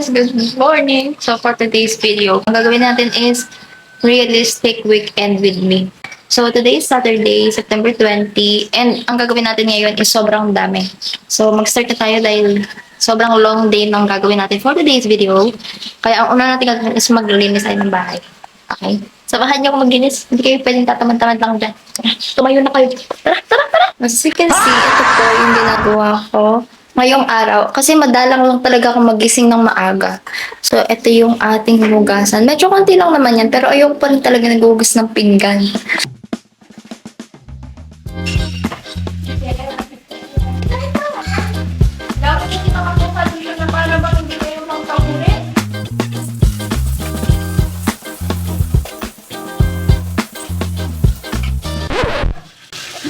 guys! Good morning! So for today's video, ang gagawin natin is realistic weekend with me. So today is Saturday, September 20, and ang gagawin natin ngayon is sobrang dami. So mag-start na tayo dahil sobrang long day ng gagawin natin for today's video. Kaya ang una natin gagawin is maglinis tayo ng bahay. Okay? Samahan niyo ako maglinis. Hindi kayo pwedeng tatamad-tamad lang dyan. Tumayo na kayo. Tara, tara, tara! As you can see, ito po yung ginagawa ko ngayong araw, kasi madalang lang talaga ako magising ng maaga. So, ito yung ating hugasan. Medyo konti lang naman yan, pero ayoko pa rin talaga naghugas ng pinggan.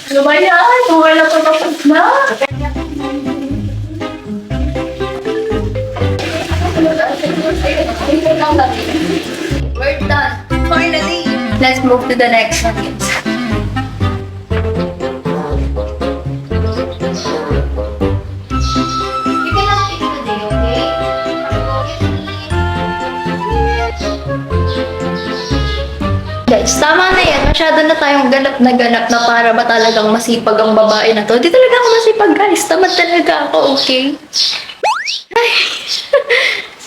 Ano ba yan? Wala pa tapos na. We're done. Finally. Let's move to the next one. You cannot pick today, okay? Guys, tama na yan. Masyado na tayong ganap na para ba talagang masipag ang babae na to. Di talaga ako masipag, guys. Tamad talaga ako, okay? Ay.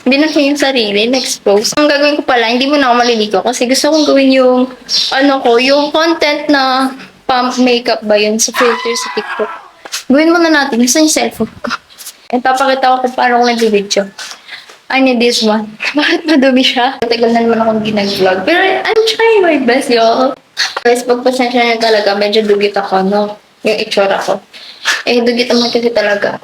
Hindi na yung sarili, na-expose. Ang gagawin ko pala, hindi mo na ako maliligo kasi gusto kong gawin yung, yung content na pump makeup ba yun sa filter sa TikTok. Gawin muna natin, saan yung cellphone ko? And papakita ko kung paano ko nag-video. I need this one. Bakit madumi siya? Matagal na naman akong ginag-vlog. Pero I'm trying my best, y'all. Guys, pagpasensya niya talaga, medyo dugit ako, no? Yung itsura ko. Eh, dugit naman kasi talaga.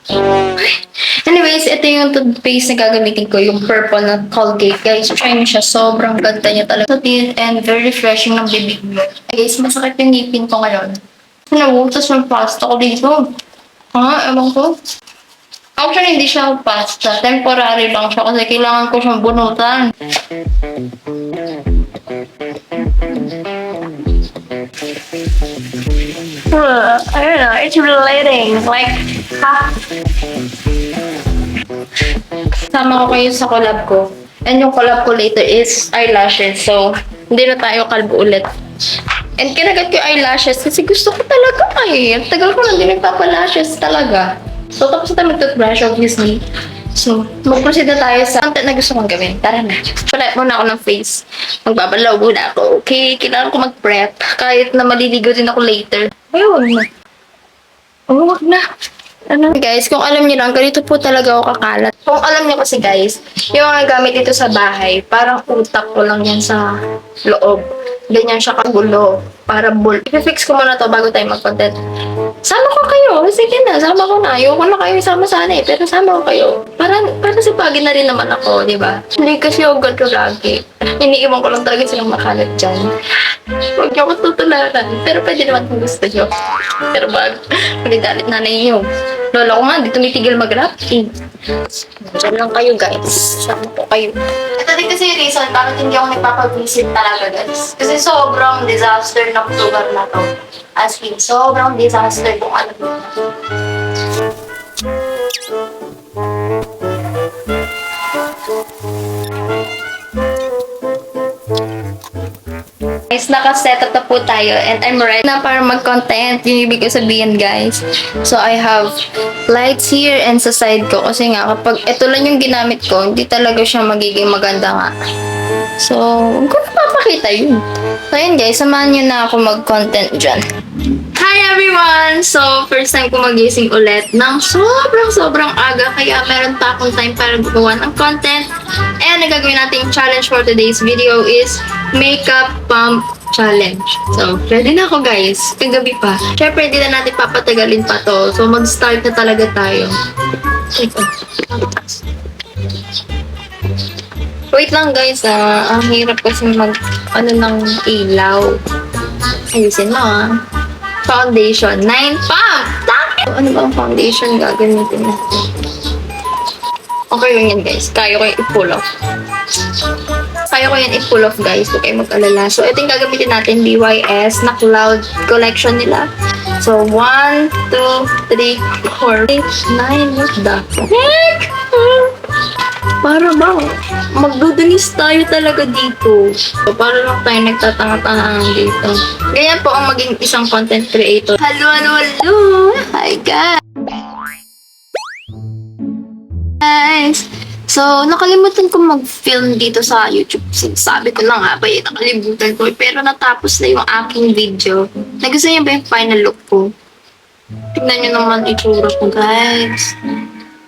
Anyways, ito yung toothpaste na gagamitin ko, yung purple na Colgate. Guys, try nyo siya. Sobrang ganda niya talaga sa teeth and very refreshing ng bibig mo. Guys, masakit yung ngipin ko ngayon. Nabutas yung pasta ko dito. Ewan ko. Actually, hindi siya pasta. Temporary lang siya kasi kailangan ko siyang bunutan. I don't know, it's relating. Like, sama ko kayo sa collab ko. And yung collab ko later is eyelashes. So, hindi na tayo kalbo ulit. And kinagat ko yung eyelashes kasi gusto ko talaga Ang tagal ko lang din nagpapalashes talaga. So, tapos na tayo mag-toothbrush, obviously. So, mag-proceed na tayo sa content na gusto kong gawin. Tara na. Palit muna ako ng face. Magbabalaw muna ako. Okay, kailangan ko mag-prep. Kahit na maliligo din ako later. Ay, wag na. Wag na. Guys, kung alam niyo lang, ganito po talaga ako kakalat. Kung alam niyo kasi guys, yung mga gamit dito sa bahay, parang utak ko lang yan sa loob. Ganyan siya kagulo. Para bull. I-fix ko muna to bago tayo mag-content. Sama ko kayo. Sige na, sama ko na. Ayoko na kayo sama sana pero sama ko kayo. Para sipagin na rin naman ako, di ba? Hindi kasi ako ganito lagi. Iniiwan ko lang talaga silang makalat dyan. Huwag niyo ako tutularan. Pero pwede naman kung gusto niyo. Pero galit nanay niyo. Lola ko nga, di tumitigil mag-rap. Diyan lang kayo, guys. Sama ko kayo. Ito din kasi yung reason bakit hindi ako nagpapag-visit talaga, guys. Kasi sobrang disaster ng lugar na to. As in, sobrang disaster kung ano. Guys, naka-set up na po tayo and I'm ready na para mag-content. Yung ibig ko sabihin, guys. So, I have lights here and sa side ko. Kasi nga, kapag ito lang yung ginamit ko, hindi talaga siya magiging maganda nga. So, huwag ko napapakita yun. So, yun guys, samahan nyo na ako mag-content dyan. Hi everyone! So, first time ko magising ulit ng sobrang aga. Kaya meron pa akong time para gumawa ng content. And nagagawin natin challenge for today's video is Makeup Pump Challenge. So, ready na ako guys. Kagabi pa. Siyempre, hindi na natin papatagalin pa to. So, mag-start na talaga tayo. Wait lang guys, ang hirap kasi ng ilaw. Ayusin mo Foundation. 9 pump! Ano ba ang foundation gagamitin natin? Okay yun guys. Kaya ko yung i-pull off. Kaya ko yan i-pull off guys. Huwag kayo mag-alala. So, ito yung gagamitin natin. BYS na cloud collection nila. So, 1, 2, 3, 4, 5, 9. What the heck? Para bang magdudulis tayo talaga dito. So, para lang tayo nagtatanga-tanga dito. Ganyan po ang maging isang content creator. Hello, hello, hello! Hi, guys! So, nakalimutan ko mag-film dito sa YouTube. Sabi ko na nga ba, nakalimutan ko. Pero natapos na yung aking video. Nagustuhan niyo ba yung final look ko? Tignan niyo naman itsura ko, guys.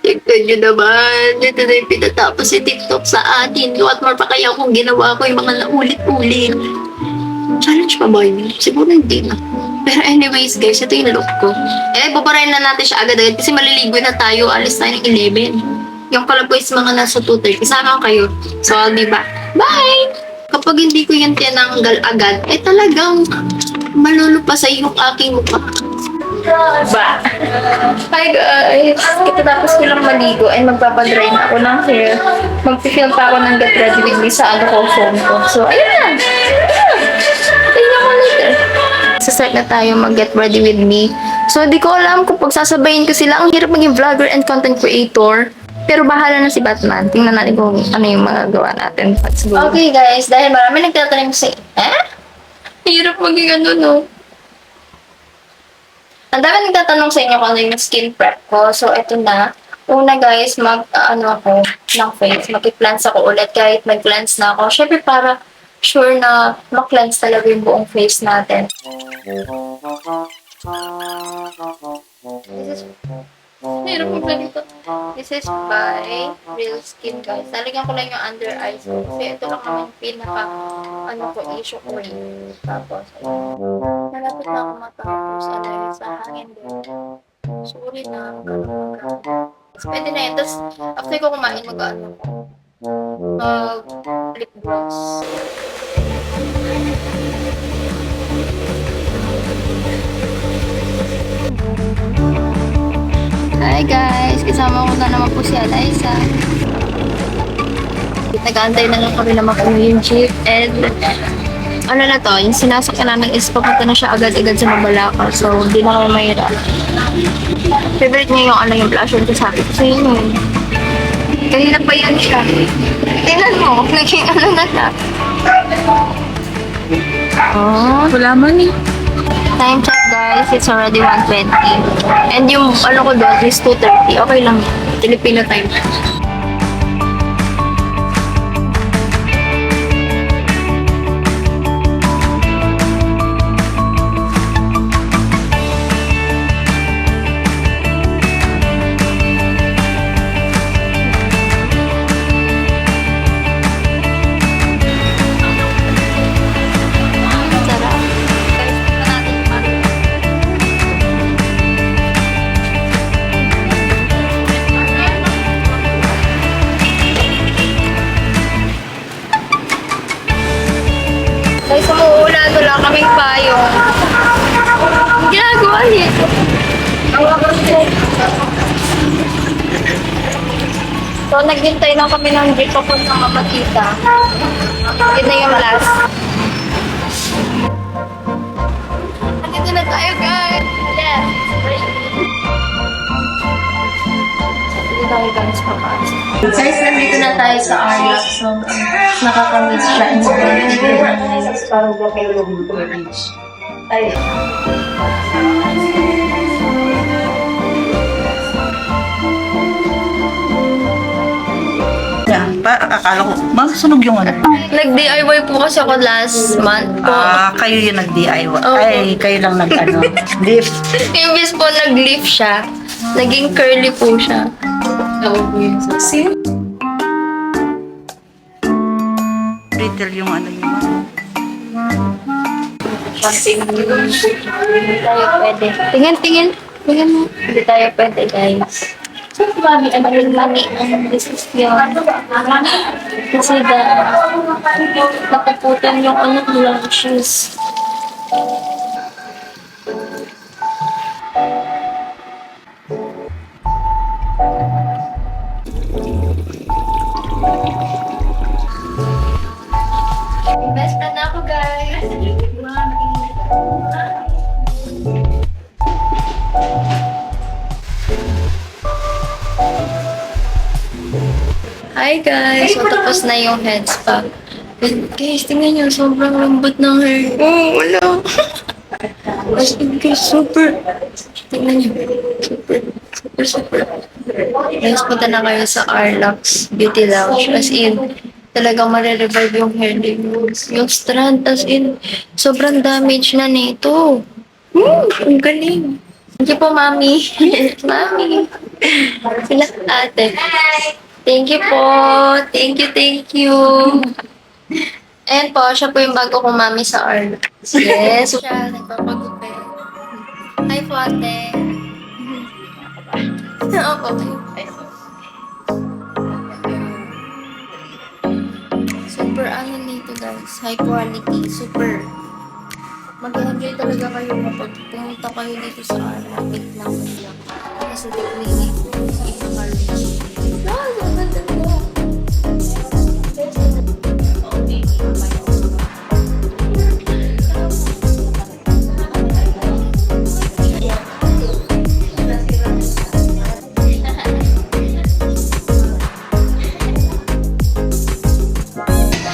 Tignan niyo naman. Ito na yung pinatapos si TikTok sa atin. What more pa kaya kung ginawa ko yung mga naulit-ulit. Challenge pa ba yun? Siguro hindi na. Pero anyways, guys, ito yung look ko. Babarayin na natin siya agad-agad kasi maliligo na tayo. Alis tayo ng 11. Yung pala po is mga nasa 2:30. Kasama ko kayo. So, di ba? Bye! Kapag hindi ko yan tinanggal agad, talagang malulupasay yung aking mukha. Ba? Hi guys! Tapos ko lang maligo ay magpapadry na ako ng hair. Mag-film pa ako ng Get Ready With Me sa phone ko. So, ayun na! Tingnan ko later. Start na tayo mag-Get Ready With Me. So, di ko alam kung pagsasabayin ko sila. Ang hirap maging vlogger and content creator. Pero bahala na si Batman. Tingnan natin kung ano yung magagawa natin. Okay guys, dahil marami nagtatanong sa... Hirap maging ano, no? Ang dami nagtatanong sa inyo kung ano yung skin prep ko. So, ito na. Una guys, ako ng face. Mag-cleanse ako ulit kahit mag-cleanse na ako. Syempre para sure na mag-cleanse talaga yung buong face natin. Hirap mo ganito. This is by Real Skin, guys. Talagyan ko lang yung under eyes ko. Kasi ito lang naman yung issue ko rin. Tapos, nalapit na ako matapos. Sa hangin din. Sorry na. Pwede na yun. Tapos, after ko kumain, lip gloss. Hi guys! Kasama ko na naman po si Alaysa. Nag-aantay na lang kami na mapuno yung jeep. And ano na to, yung sinasakyan namin is papunta na siya agad-agad sa Mabalaka. So, hindi na kami mahirap. Favorite niya yung blush on ko, sabi ko sa inyo. Kanina pa yan siya. Tingnan mo, naging na siya. Wala man eh. Time check guys, it's already 1:20. And yung ko doon is 2:30. Okay lang. Filipino time. Guys, umuulan. Wala kaming payong. Ang ginagawa nito. So, naghintay na kami ng jeep papunta ng Mamatita. Yun na yung last. Nandito na tayo, guys. Yes. Nandito tayo, guys, papasok. Guys, nandito na tayo sa Arlac. So, nakakamiss siya. And nandito na tayo. Parang kayo dito na beach. Ay. Akala ko, masusunog yung ano. Nag-DIY po kasi ako last month po. Kayo yung nag-DIY. Oo. Ay, kayo lang nag-ano. Lift. Imbis po nag-lift siya, naging curly po siya. See? Brittle yung ano yung Hindi tayo pwede. Tingin. Tingin mo. Hindi tayo pwede, guys. Mami, this is yun. Kasi napuputan yung lashes. Best friend ako, guys. Hi Hi guys! So, tapos na yung head spa. And guys, tingnan nyo, sobrang lambot ng hair ko. Wala. As in guys, super. Tingnan nyo. Super. Guys, punta na kayo sa Arlux Beauty Lounge. As in, talagang marirevive yung hair din. Yung strand, as in, sobrang damage na nito. Ang galing. Thank you po, Mami. Mami. Sila ate. Thank you po. Thank you. Ayan po, siya po yung bago kong mami sa Arlo. Yes. Siya, nagpapagupit. Hi po, ate. Opo. Super ano nito guys. High quality. Super. Mag-enjoy talaga kayo kapag pumunta kayo dito sa Arlo. Wait lang. Kasi the clinic. Mahal na. Wow, maganda na.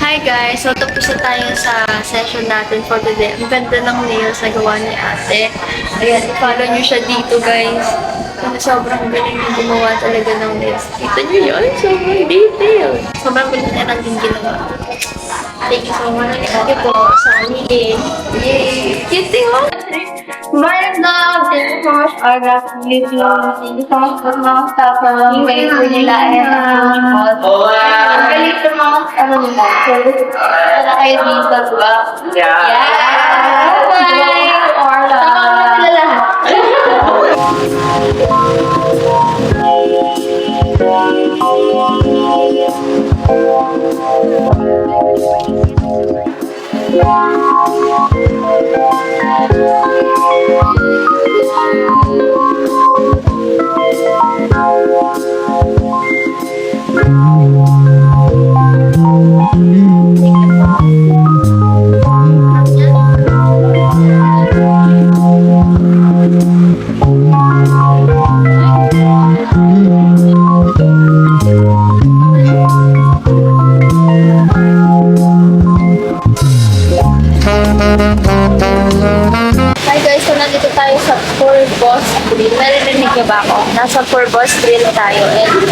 Hi guys! So tapos na tayo sa session natin for today. Ang ganda ng nails na gawa ni ate. Ayan, follow nyo siya dito guys. Sobrang galing na gumawa talaga ng nails. Kita nyo yun? Sobrang detail. Sobrang galing na natin ginawa. Thank you so much. Thank you po sa amin. Yay! Kissing mo! My love, thank you so much, Arla. Thank you so much for mga staff na galing po nila and ang galing sa mga ano nila. So, wala kayo dito, diba? Yeah! Bye! Arla! Tama mo sila lahat. Hi guys, so nandito tayo sa Four Boss Grill. Narinig niyo ba ako? Nasa Four Boss Grill tayo. And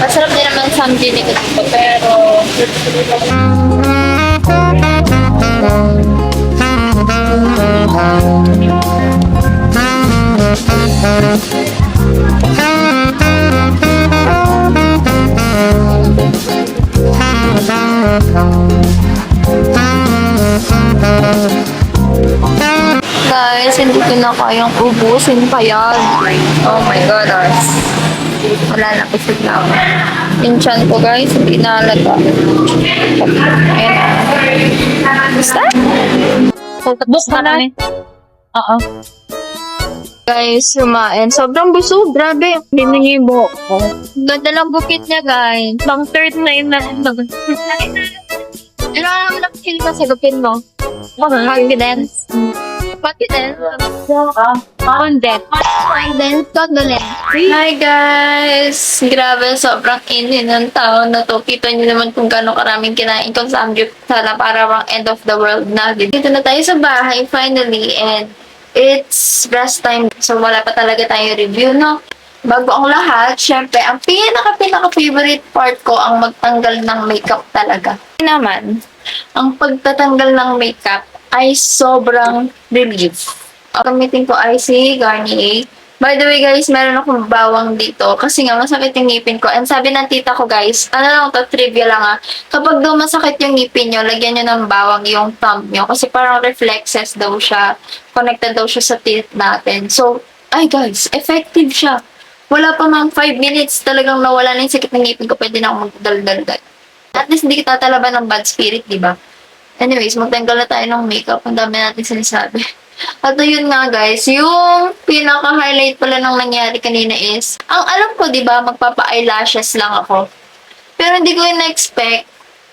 masarap din naman samgye nito dito. Pero guys, hindi ko na kayang ubusin pa yan. Oh my goodness. Wala na kasi lang. Yung chan ko guys, hindi na alaga. Ayan. Basta? Book na kami. Oo. Guys, sumain. Sobrang busog. Grabe. Hindi na niya yung buhok ko. Ganda lang bukit niya, guys. Pang third na yun na. Ano naman ang feel ka sa gupin mo? Confidence. Confidence. Content. Confidence. Condolence. Hi guys! Grabe, sobrang init ng taon na to. Kita niyo naman kung gano'ng karaming kinain kong samgyup. Sana parang end of the world na. Dito na tayo sa bahay finally and it's rest time. So wala pa talaga tayong review, no? Bago ang lahat, syempre, ang pinaka-favorite part ko ang magtanggal ng makeup talaga. Naman, ang pagtatanggal ng makeup ay sobrang relief. Ang gamitin ko ay si Garnier. By the way guys, meron akong bawang dito kasi nga masakit yung ngipin ko. And sabi ng tita ko guys, ano lang to, trivia lang kapag daw masakit yung ngipin nyo, lagyan nyo ng bawang yung thumb nyo kasi parang reflexes daw siya. Connected daw siya sa teeth natin. So, ay guys, effective siya. Wala pa mang 5 minutes talagang nawala na yung sakit ng ngipin ko, pwede na akong magdaldal. At least hindi kita talaban ng bad spirit, di ba? Anyways, magtanggal na tayo ng makeup. Ang dami natin sinasabi. At yun nga guys, yung pinaka-highlight pala ng nangyari kanina is, ang alam ko, di ba, magpapa-eyelashes lang ako. Pero hindi ko in-expect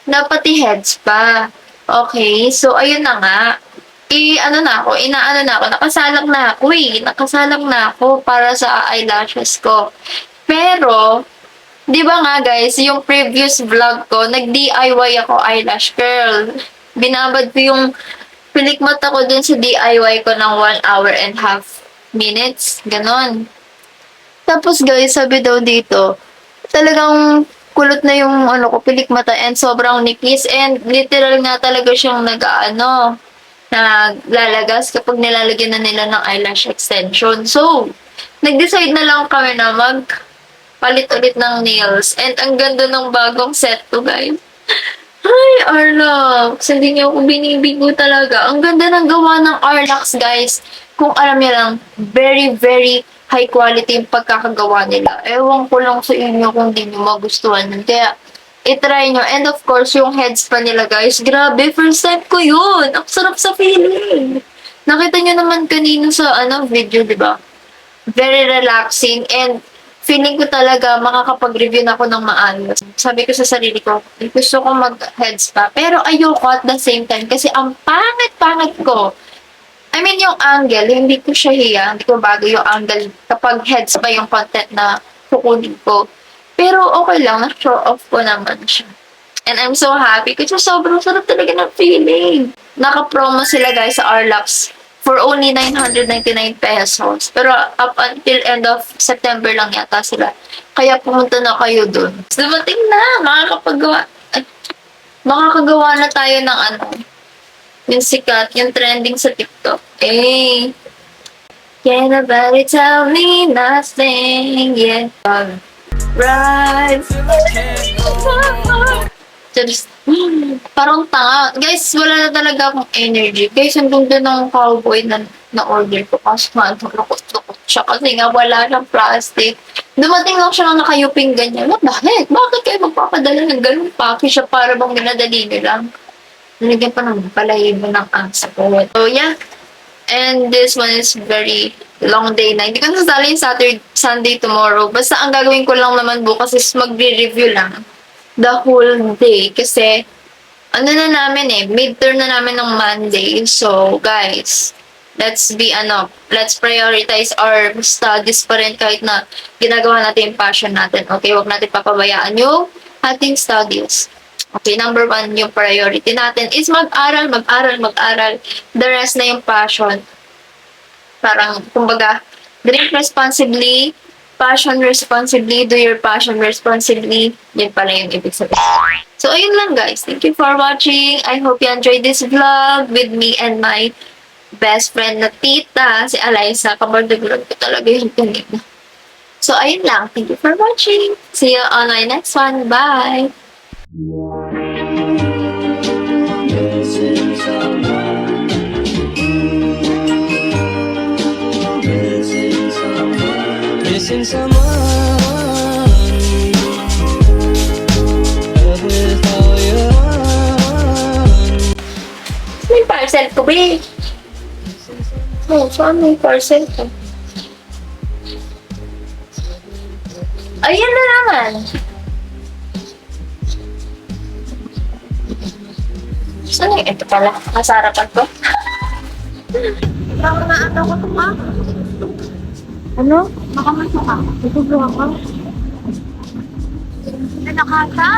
na pati heads pa. Okay, so ayun na nga. Inaano na ako, nakasalang na ako para sa eyelashes ko. Pero, Di ba nga guys, yung previous vlog ko, nag-DIY ako eyelash curl. Binabad ko yung pilikmat ako dun sa DIY ko ng 1 hour and 30 minutes. Ganon. Tapos guys, sabi daw dito, talagang kulot na yung ano ko, pilikmata and sobrang nipis and literal nga talaga siyang naglalagas kapag nilalagyan na nila ng eyelash extension. So, nag-decide na lang kami na palit ulit ng nails. And ang ganda ng bagong set ko, guys. Ay, Arlax. Hindi niyo ako binibigo talaga. Ang ganda ng gawa ng Arlax, guys. Kung alam niyo lang, very, very high quality yung pagkakagawa nila. Ewan ko lang sa inyo kung di niyo magustuhan yun. Kaya, itry nyo. And of course, yung heads pa nila, guys. Grabe, first time ko yun. Ang sarap sa feeling. Nakita nyo naman kanina sa video, di ba? Very relaxing and feeling ko talaga makakapag-review na ako ng maayos. Sabi ko sa sarili ko, gusto ko mag-heads pa. Pero ayoko at the same time kasi ang pangit-pangit ko. I mean, yung angle, hindi ko siya hiya. Hindi ko bago yung angle kapag heads pa yung content na kukunin ko. Pero okay lang, na-show off ko naman siya. And I'm so happy kasi sobrang sarap talaga ng feeling. Naka-promo sila guys sa Arlax for only 999 pesos. Pero up until end of September lang yata sila. Kaya pumunta na kayo dun. Dumating na, makakagawa na tayo ng yung sikat, yung trending sa TikTok. Eh, can nobody tell me nothing yet? Right. Just, parang tanga. Guys, wala na talaga akong energy. Guys, ang ganda ng cowboy na order ko. Kasi nga, lukot-lukot siya. Kasi nga, wala siyang plastic. Dumating lang siya ng nakayuping ganyan. What the heck? Bakit kayo magpapadala ng ganun package siya para bang minadali nyo lang? Nalagyan pa ng balahibo ng asa ko. So, yeah. And this one is very long day na. Hindi ko nasasali yung Sunday tomorrow. Basta ang gagawin ko lang naman bukas is magre-review lang the whole day. Kasi, na namin midterm na namin ng Monday. So, guys, let's prioritize our studies pa rin kahit na ginagawa natin yung passion natin. Okay, huwag natin papabayaan yung ating studies. Okay, number 1, yung priority natin is mag-aral. The rest na yung passion. Parang, kumbaga, drink responsibly, passion responsibly, do your passion responsibly. Yun pala yung ibig sabihin. So, ayun lang guys. Thank you for watching. I hope you enjoyed this vlog with me and my best friend na tita, si Alyssa. Kabardagulan ko talaga yung kanina. So, ayun lang. Thank you for watching. See you on my next one. Bye! Missing someone with all your May parcel ko, be. Oh, saan may parcel ko? Ayan na naman. Saan yung ito pala? Kasarapan ko? Baka maano ko ito, ma? Ano? Baka masama. Ito ba ako? Nanakata.